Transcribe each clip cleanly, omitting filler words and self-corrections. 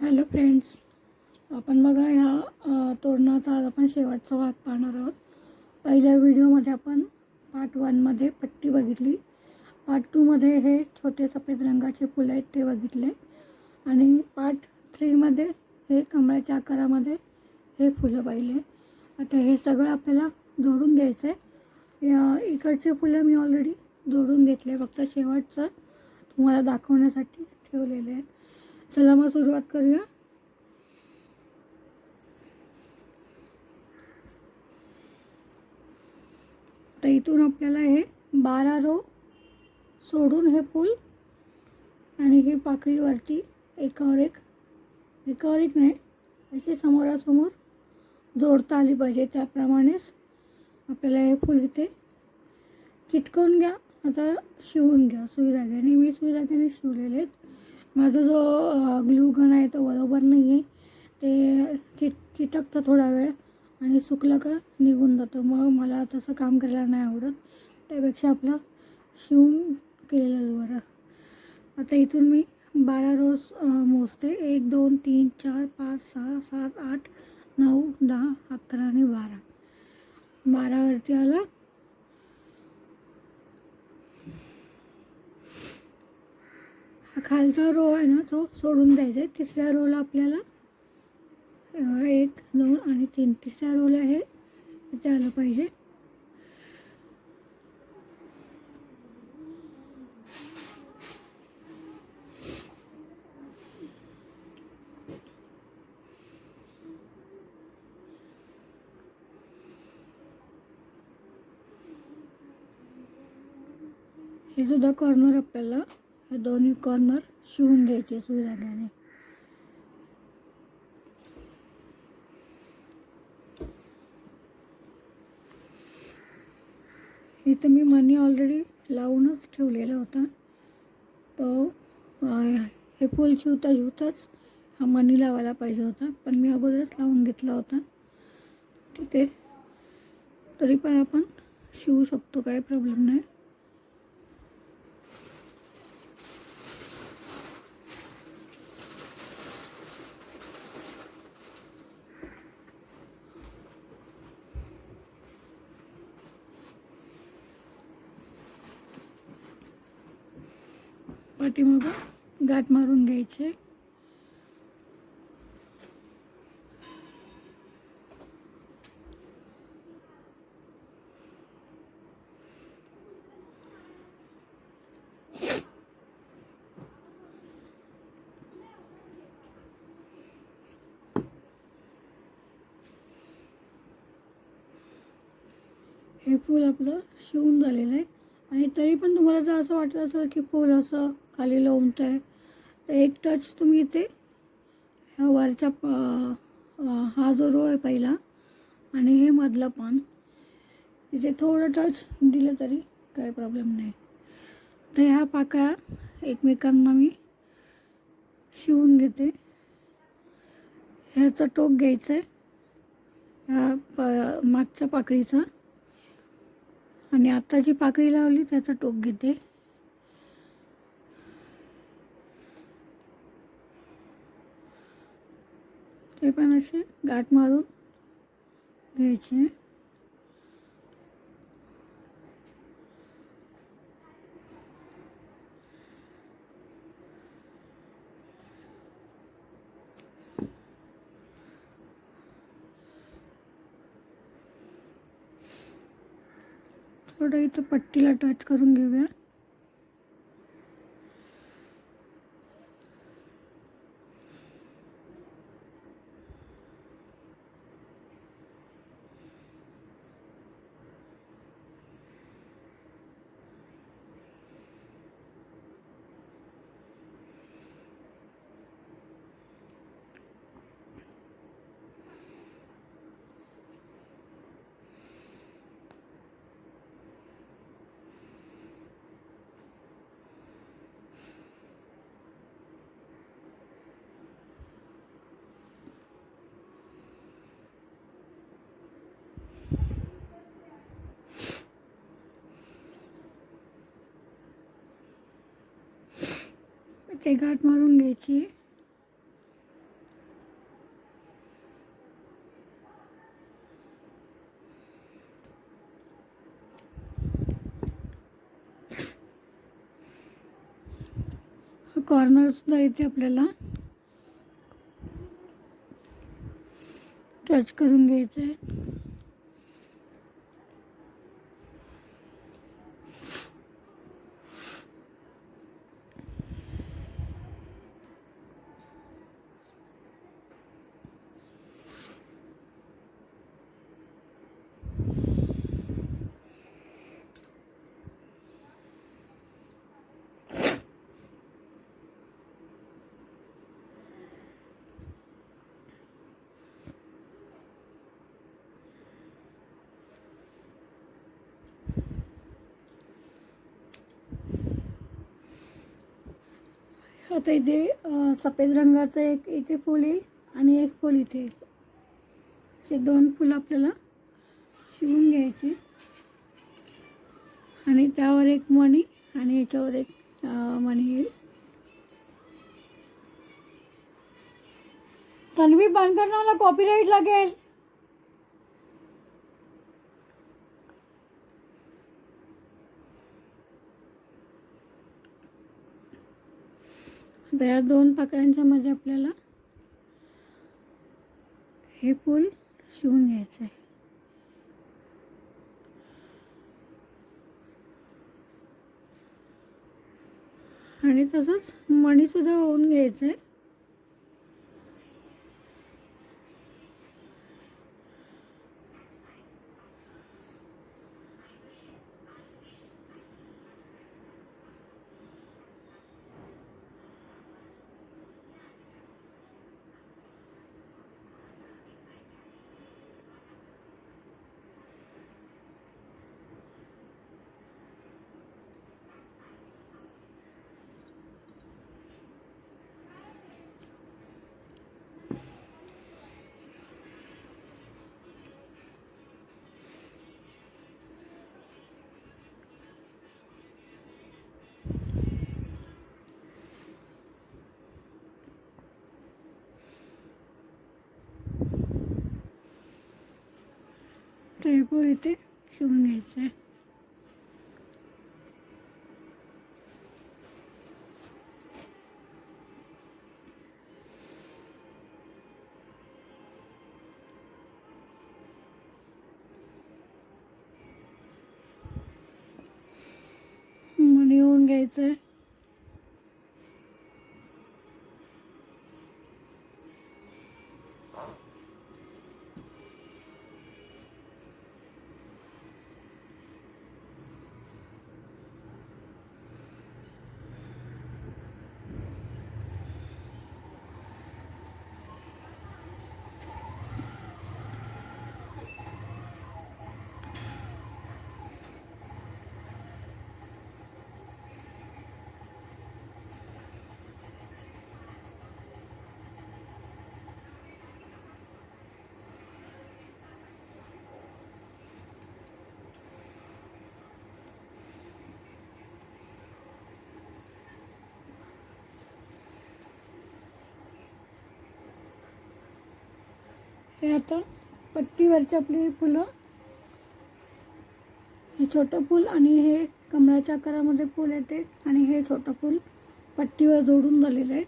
Hello friends, आपण बघा ह्या तोरणाचा आज आपण शेवटचा भाग पाहणार आहोत. पहिल्या व्हिडिओमध्ये आपण पार्ट 1मध्ये पट्टी बघितली. पार्ट 2मध्ये हे छोटे सफेद रंगाचे फुलं आहेत ते बघितले आणि पार्ट 3मध्ये हे कमळाच्या आकारामध्ये हे फुलं पाहिले. आता हे सगळं आपल्याला जोडून घ्यायचं आहे. इकडचे फुलं मी ऑलरेडी जोडून घेतले, फक्त शेवटचं तुम्हाला दाखवण्यासाठी ठेवलेले आहे. चला मग सुरुवात करूया. तर इथून आपल्याला हे 12 रो सोडून हे फूल आणि ही पाकळीवरती एकावर एक नाही, अशी समोरासमोर जोडता आली पाहिजे. त्याप्रमाणेच आपल्याला हे फूल इथे चिटकवून घ्या. आता शिवून घ्या सुई धाग्याने. मी सुई धाग्याने शिवलेले आहेत. माझा जो ग्लू गन आहे तो बरोबर नाही आहे, ते चिटकतं थोडा वेळ आणि सुकलं का निघून जातं. मग मला तसं काम करायला नाही आवडत, त्यापेक्षा आपलं शिवून केलेलं बरं. आता इथून मी 12 रोज मोजते. 1 2 3 4 5 6 7 8 9 10 11 आणि 12. 12वरती आला. हा खालचा रो आहे ना, तो सोडून द्यायचा आहे. तिसऱ्या रोला आपल्याला 1 2 आणि 3 तिसऱ्या रोला हे इथे आलं पाहिजे. हे सुद्धा कॉर्नर आपल्याला हे दोन्ही कॉर्नर शिवून घ्यायचे सुई धाग्याने. इथं मी मणी ऑलरेडी लावूनच ठेवलेला होता. तो हे फूल शिवताच हा मणी लावायला पाहिजे होता, पण मी अगोदरच लावून घेतला होता. ठीक आहे, तरी पण आपण शिवू शकतो, काही प्रॉब्लेम नाही. पाठीमागं गाठ मारून घ्यायचे. हे फूल आपलं शिवून झालेलं आहे. आणि तरी पण तुम्हाला जर असं वाटत असेल की फूल असं खाली लोंबतं आहे, तर एक टच तुम्ही इथे ह्या वरच्या हा जो रो आहे पहिला आणि हे मधलं पान, तिथे थोडं टच दिलं तरी काही प्रॉब्लेम नाही. तर ह्या पाकळ्या एकमेकांना मी शिवून घेते. ह्याचं टोक घ्यायचं आहे ह्या मागच्या पाकळीचा आणि आता जी पाकळी लावली त्याचा टोक घेते. ते पण असे गाठ मारून घ्यायचे. थोडं इथं पट्टीला टच करून घेऊया. ते गाठ मारून घ्यायची. कॉर्नरसुद्धा इथे आपल्याला टच करून घ्यायचं आहे. आता इथे सफेद रंगाचं एक इथे फूल येईल आणि एक फूल इथे येईल. असे 2 फुलं आपल्याला शिवून घ्यायची आणि त्यावर एक मणी आणि याच्यावर एक मणी येईल. तन्वी बंद कर ना, मला कॉपीराइट लागेल. आता या 2 पाकळ्यांच्या मध्ये आपल्याला हे फूल शिवून घ्यायचं आहे. आणि तसंच मणीसुद्धा होऊन घ्यायचं आहे. हे फूल इथे शिवून घ्यायचं आहे. मणी होऊन घ्यायचं आहे. हे आता पट्टीवरची आपली फुलं, हे छोटं फूल आणि हे कमळाच्या आकारामध्ये फूल येते आणि हे छोटं फूल पट्टीवर जोडून झालेलं आहे.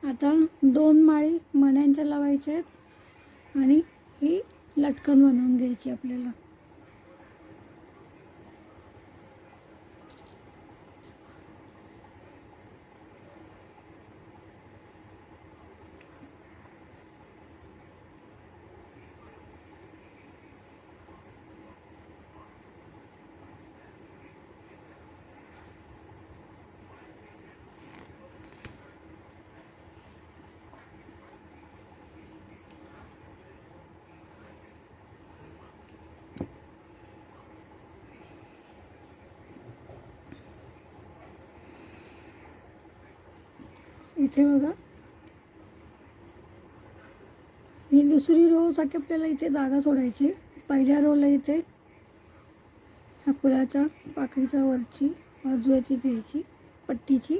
आता 2 माळी मण्यांच्या लावायच्या आहेत आणि ही लटकन बनवून घ्यायची आपल्याला. इथे बघा, ही दुसरी रोसाठी आपल्याला इथे जागा सोडायची. पहिल्या रोला इथे ह्या फुलाच्या पाकळीच्या वरची बाजू आहे ती घ्यायची पट्टीची.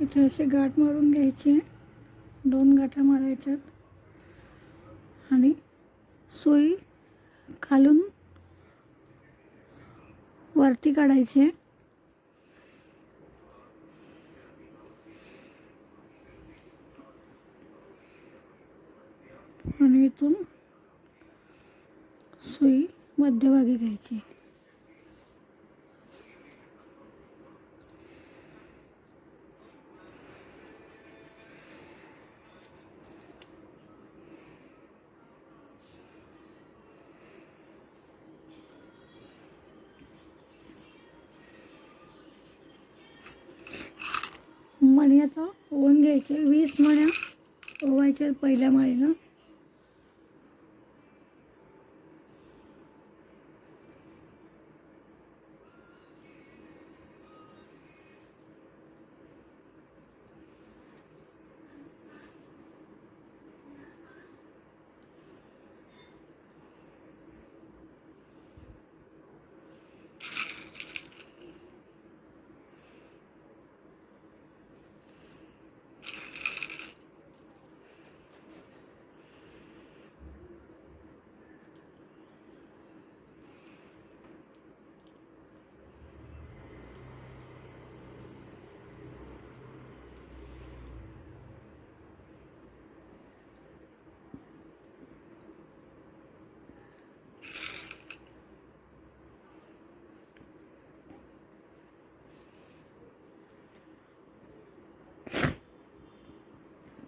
इथे असे गाठ मारून घ्यायचे, 2 गाठा मारायच्यात आणि सुई खालून वरती काढायची आणि इथून सुई मध्यभागी घ्यायची. मणी आता ओवून घ्यायचे. 20 मण्या ओवायच्या पहिल्या माळीला.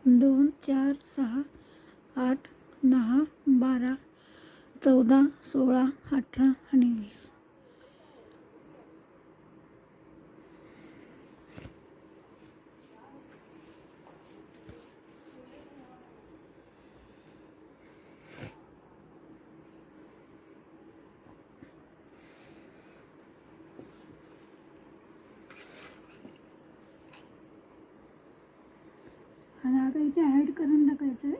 दोन, 4, 6, 8, 10, 12, 14, 16, 18 आणि 20. आणि आता इथे ॲड करून टाकायचं आहे.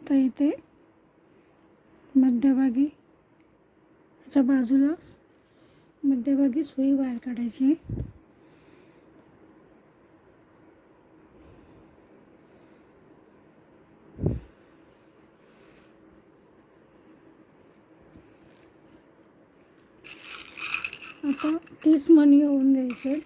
आता इथे मध्यभागी याच्या बाजूला मध्यभागी सुई बाहेर काढायची. आता 30 मणी होऊन घ्यायचे.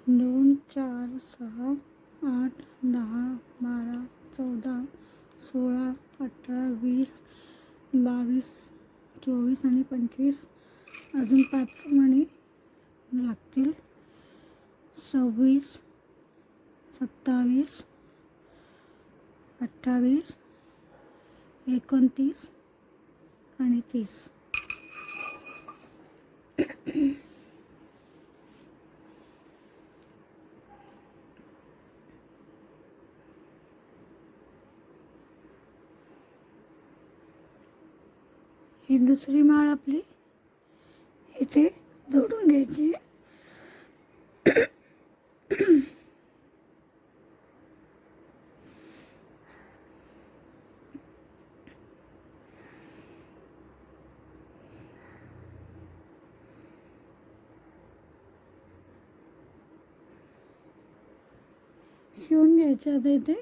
2 4 6 8 10 12 14 16 18 20 22 24 आणि 25 अजून 5 मणी लागतील. 26 27 28 29 आणि 30. ही दुसरी माळ आपली इथे जोडून घ्यायची. शिवून घ्यायचं आता इथे.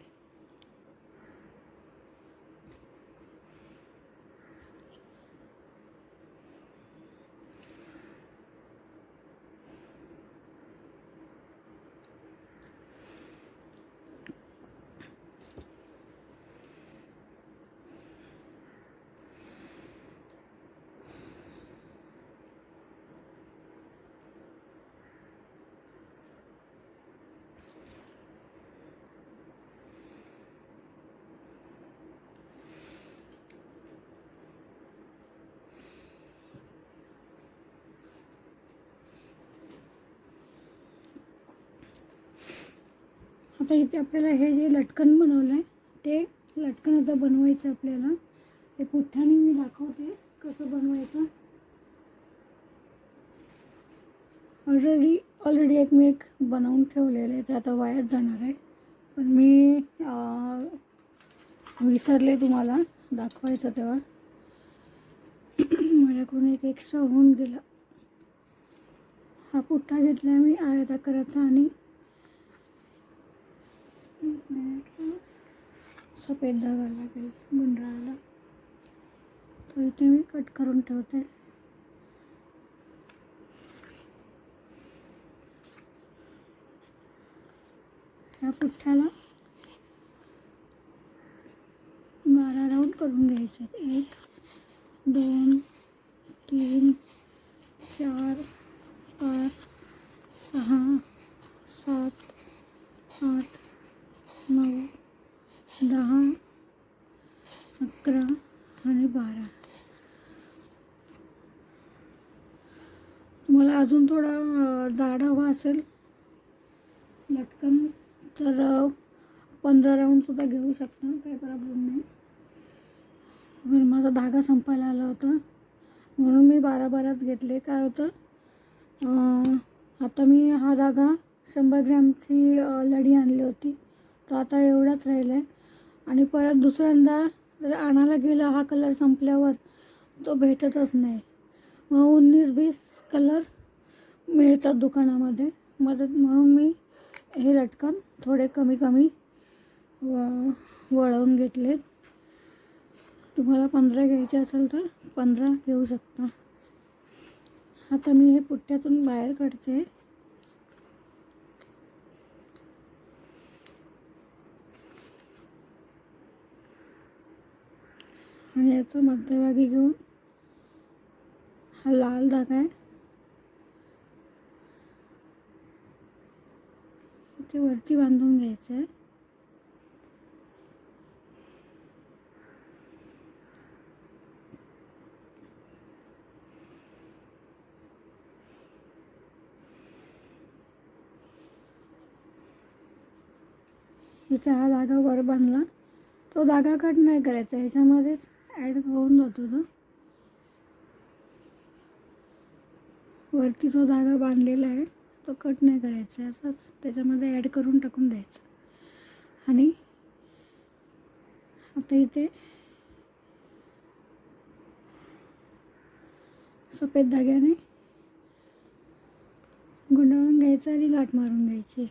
आता इथे आपल्याला हे जे लटकन बनवलं आहे ते लटकन आता बनवायचं आपल्याला. ते पुठ्ठाने मी दाखवते कसं बनवायचं. ऑलरेडी एक मी बनवून ठेवलेलं आहे, ते आता वायाच जाणार आहे. पण मी विसरले तुम्हाला दाखवायचं तेव्हा. माझ्याकडून एक एक्स्ट्रा होऊन गेला. हा पुठ्ठा घेतला मी आयताकाराचा आणि सफेद धागा लागेल गुंडाळाला, तो इथे मी कट करून ठेवते. ह्या पुठ्ठ्याला 12 राऊंड करून घ्यायचे. 1 2 3 4 5 6 7 8 9 10 11 आणि 12. तुम्हाला अजून थोडा जाड हवा असेल लटकन तर 15 राऊंडसुद्धा घेऊ शकता, काही प्रॉब्लेम नाही. पण माझा धागा संपायला आला होता म्हणून मी 12 घेतले. काय होतं, आता मी हा धागा 100 ग्रॅमची लढी आणली होती, तर आता एवढाच राहिला आहे. आणि परत दुसऱ्यांदा जर आणायला गेलं हा कलर संपल्यावर तो भेटतच नाही. मग 19-20 कलर मिळतात दुकानामध्ये. म्हणून मी हे लटकन थोडे कमी वळवून घेतले. तुम्हाला 15 घ्यायचे असेल तर 15 घेऊ शकता. आता मी हे पुठ्ठ्यातून बाहेर काढते. आणि याचा मध्यभागी घेऊन हा लाल धागा आहे ते वरती बांधून घ्यायचं आहे. इथे हा धागा वर बांधला, तो धागा कट नाही करायचा, ह्याच्यामध्येच ॲड होऊन जातो तो. वरती जो धागा बांधलेला आहे तो कट नाही करायचा, असंच त्याच्यामध्ये ॲड करून टाकून द्यायचा. आणि आता इथे सफेद धाग्याने गुंडाळून घ्यायचं आणि गाठ मारून घ्यायची.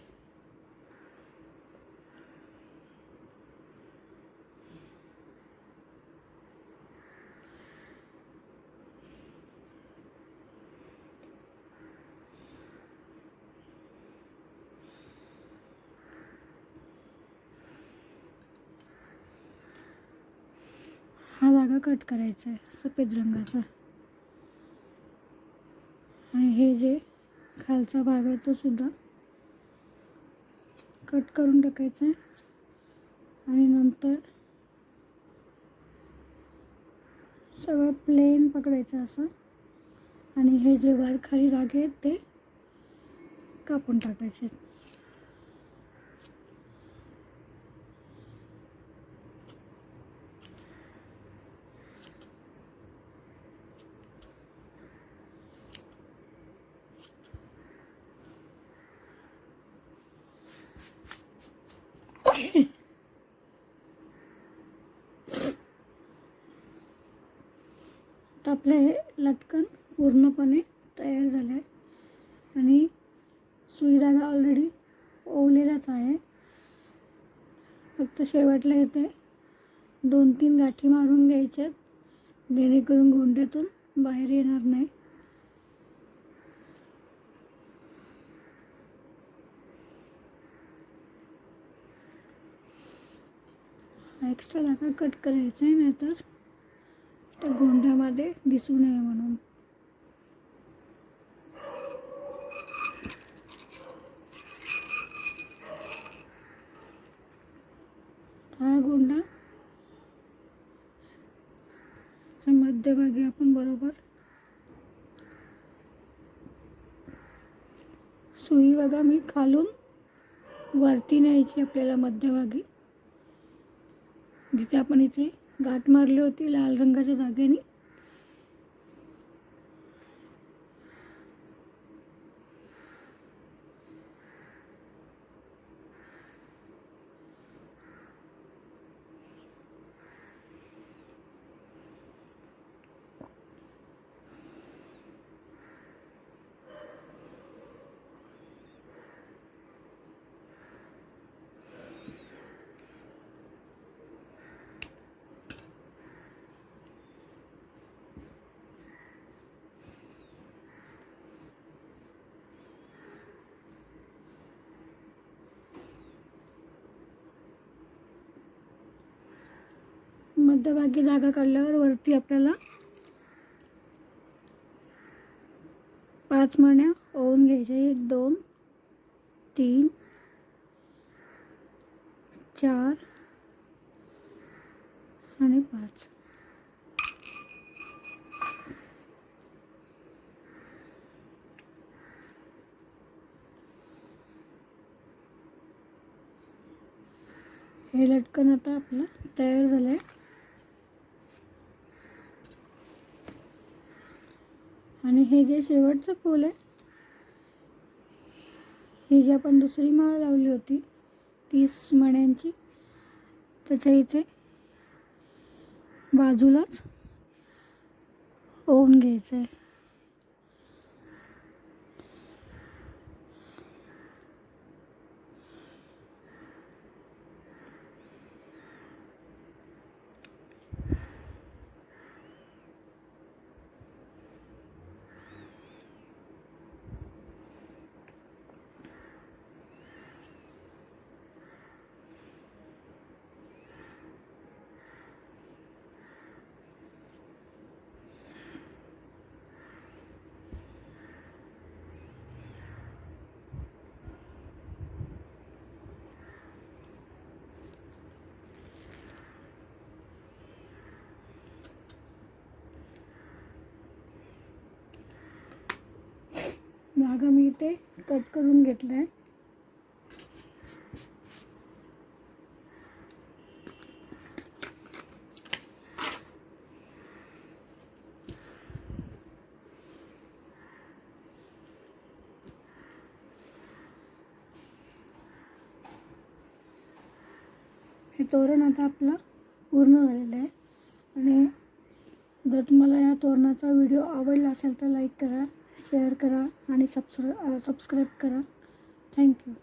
धागा कट करायचा आहे सफेद रंगाचा. आणि हे जे खालचा भाग आहे तो सुद्धा कट करून टाकायचा आहे. आणि नंतर सगळं प्लेन पकडायचं असं. आणि हे जे वर खाली धागे आहेत ते कापून टाकायचे. तर आपलं हे लटकन पूर्णपणे तयार झालं आहे. आणि सुई धागा ऑलरेडी ओवलेलाच आहे. फक्त शेवटला इथे 2-3 गाठी मारून घ्यायच्यात, जेणेकरून गोंड्यातून बाहेर येणार नाही. एक्स्ट्रा धागा कट करायचा आहे, नाहीतर त्या गोंड्यामध्ये दिसू नये म्हणून. हा गोंडा मध्यभागी आपण बरोबर सुई बघा मी खालून वरती न्यायची आपल्याला मध्यभागी, जिथे आपण इथे गाठ मारली होती लाल रंगाच्या धाग्याने. मध्यभागी धागा काढल्यावर वरती आपल्याला 5 मण्या ओवून घ्यायच्या. 1 2 3 4 आणि 5. हे लटकन आता आपलं तयार झालं आहे. आणि हे जे शेवटचं फूल आहे, ही जी आपण दुसरी माळ लावली होती 30 मण्यांची, त्याच्या इथे बाजूलाच ओवून घ्यायचं आहे. धागा मी इथे कट करून घेतला आहे. हे तोरण आता आपलं पूर्ण झालेलं आहे. आणि जर तुम्हाला या तोरणाचा व्हिडिओ आवडला असेल तर लाईक करा, शेअर करा आणि सबस्क्राईब करा. थँक्यू.